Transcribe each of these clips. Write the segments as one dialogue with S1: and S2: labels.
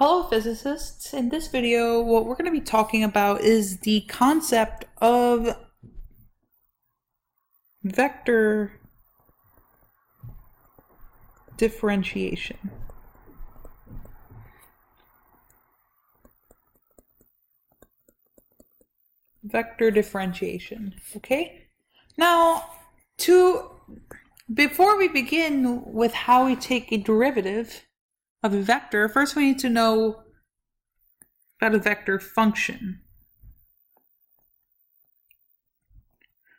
S1: Hello physicists, in this video what we're going to be talking about is the concept of vector differentiation. Vector differentiation, okay? Now, before we begin with how we take a derivative of a vector, first we need to know about a vector function.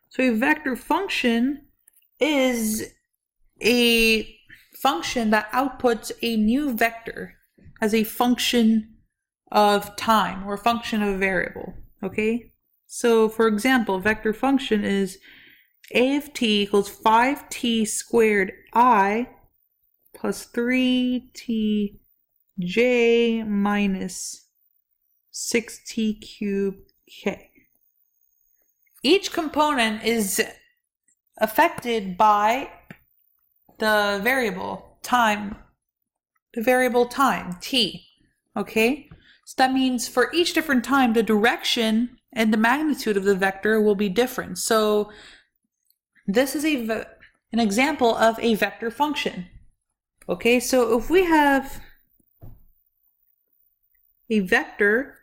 S1: So a vector function is a function that outputs a new vector as a function of time or a function of a variable, okay? So for example, vector function is a of t equals 5t squared I plus 3tj minus 6t cubed k. Each component is affected by the variable time, t, okay? So that means for each different time, the direction and the magnitude of the vector will be different. So this is an example of a vector function. Okay, so if we have a vector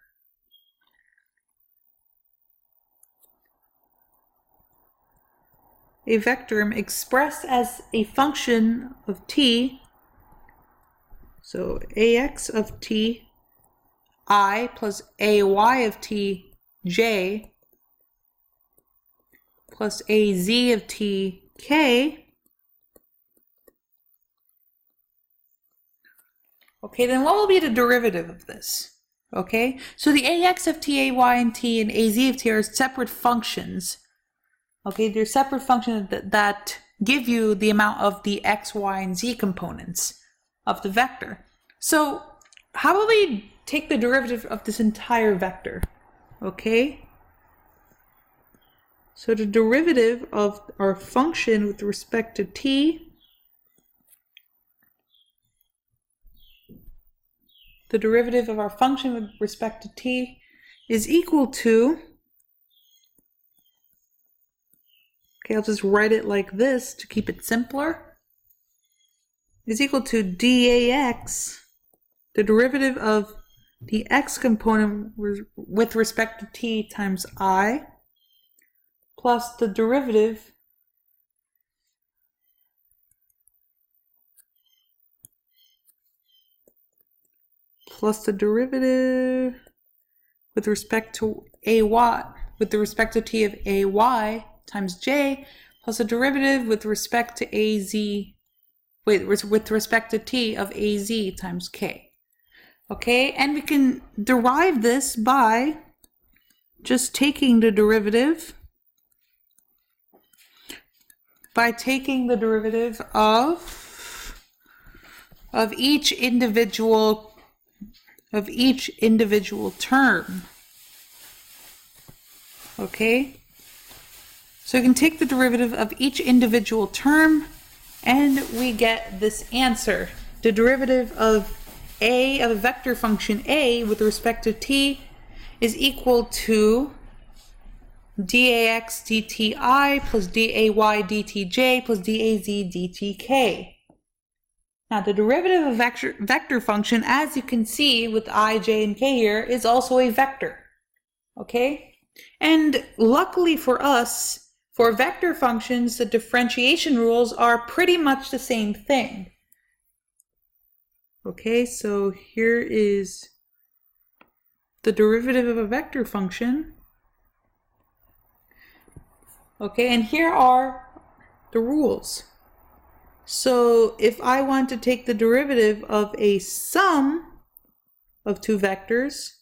S1: expressed as a function of t, so ax of t I plus ay of t j plus az of t k. Okay, then what will be the derivative of this? Okay, so the ax of t, ay, and t, and az of t are separate functions. Okay, they're separate functions that give you the amount of the x, y, and z components of the vector. So how will we take the derivative of this entire vector? Okay, so the derivative of our function with respect to t, the derivative of our function with respect to t is equal to, okay, I'll just write it like this to keep it simpler, is equal to dAx, the derivative of the x component with respect to t times I, plus the derivative with respect to ay, with the respect to t of ay times j, plus the derivative with respect to with respect to t of az times k. Okay, and we can derive this by just taking the derivative, of each individual term. Okay, so you can take the derivative of each individual term and we get this answer. The derivative of a vector function a with respect to t is equal to dax dti plus day dtj plus daz dtk. Now the derivative of vector function, as you can see with I, j, and k here, is also a vector. Okay? And luckily for us, for vector functions, the differentiation rules are pretty much the same thing. Okay, so here is the derivative of a vector function. Okay, and here are the rules. So if I want to take the derivative of a sum of two vectors,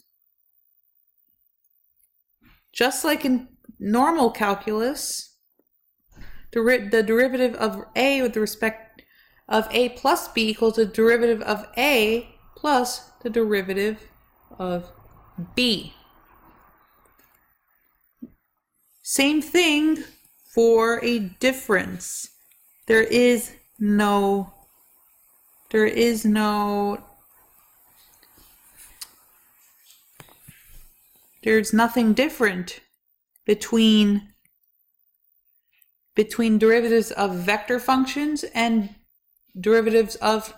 S1: just like in normal calculus, the derivative of a with respect of a plus b equals the derivative of a plus the derivative of b. Same thing for a difference. There is no there's nothing different between derivatives of vector functions and derivatives of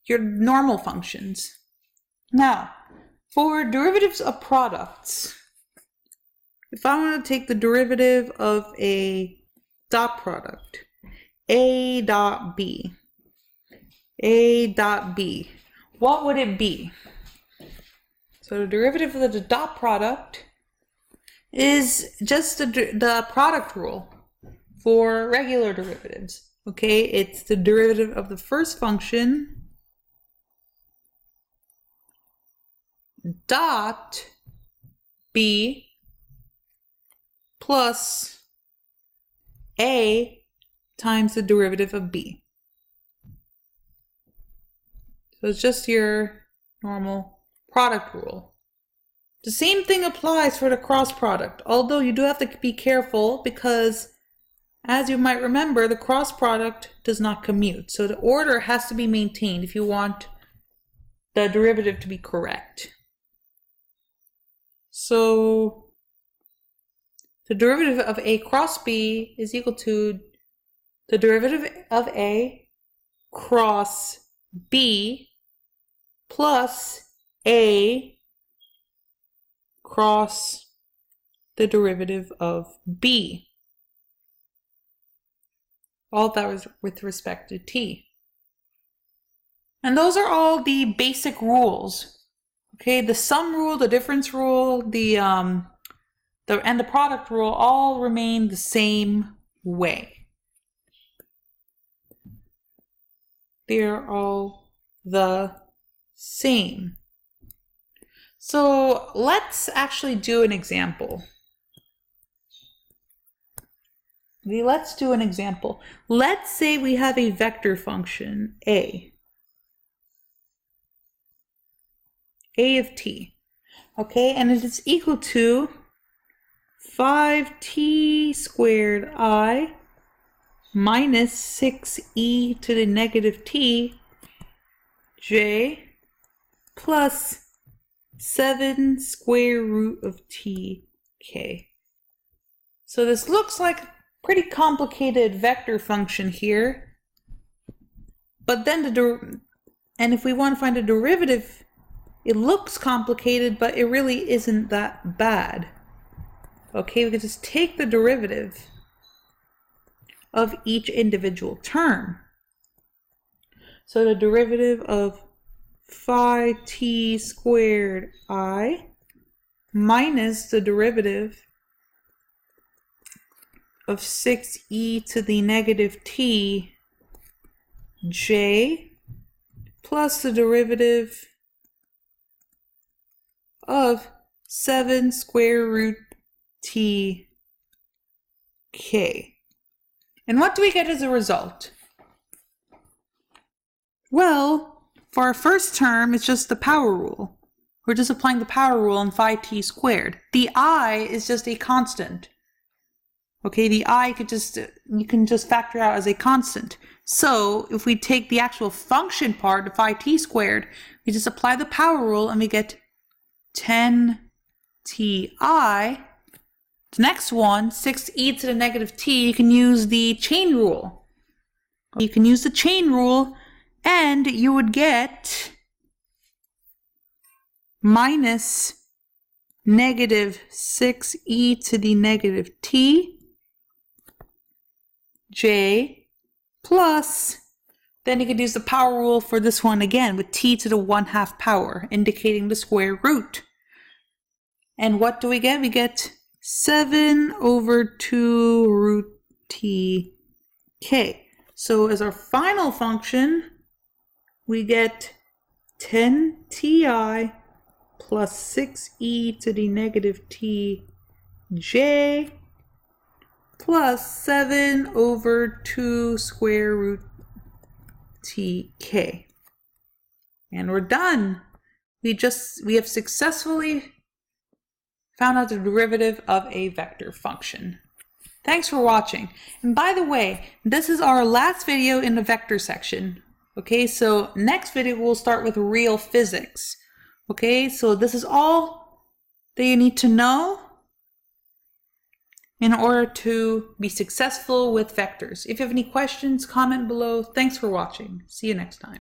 S1: your normal functions. Now, for derivatives of products, if I want to take the derivative of a dot product, A dot B, what would it be? So the derivative of the dot product is just the product rule for regular derivatives. Okay, it's the derivative of the first function dot B plus A times the derivative of B. So it's just your normal product rule. The same thing applies for the cross product, although you do have to be careful because, as you might remember, the cross product does not commute. So the order has to be maintained if you want the derivative to be correct. So the derivative of A cross B is equal to the derivative of A cross B plus A cross the derivative of B. All that was with respect to t. And those are all the basic rules. Okay, the sum rule, the difference rule, and the product rule all remain the same way. They're all the same. So let's actually do an example. Let's do an example. Let's say we have a vector function, A of t, okay, and it is equal to 5t squared I minus 6e to the negative t j plus 7 square root of t k. So this looks like a pretty complicated vector function here, but then and if we want to find a derivative, it looks complicated, but it really isn't that bad. Okay, we can just take the derivative of each individual term. So the derivative of 5t squared I minus the derivative of 6e to the negative t j plus the derivative of 7 square root t k. And what do we get as a result? Well, for our first term, it's just the power rule. We're just applying the power rule on 5t squared. The I is just a constant. Okay, the I you can just factor out as a constant. So if we take the actual function part of 5t squared, we just apply the power rule and we get 10ti. The next one, 6e to the negative t, you can use the chain rule. You can use the chain rule and you would get minus negative 6e to the negative t j plus, then you could use the power rule for this one again with t to the 1/2 power, indicating the square root. And what do we get? We get 7 over 2 root t k. So as our final function, we get 10ti plus 6e to the negative t j plus 7 over 2 square root tk. And we're done. We have successfully found out the derivative of a vector function. Thanks for watching. And by the way, this is our last video in the vector section. Okay, so next video we'll start with real physics. Okay, so this is all that you need to know in order to be successful with vectors. If you have any questions, comment below. Thanks for watching. See you next time.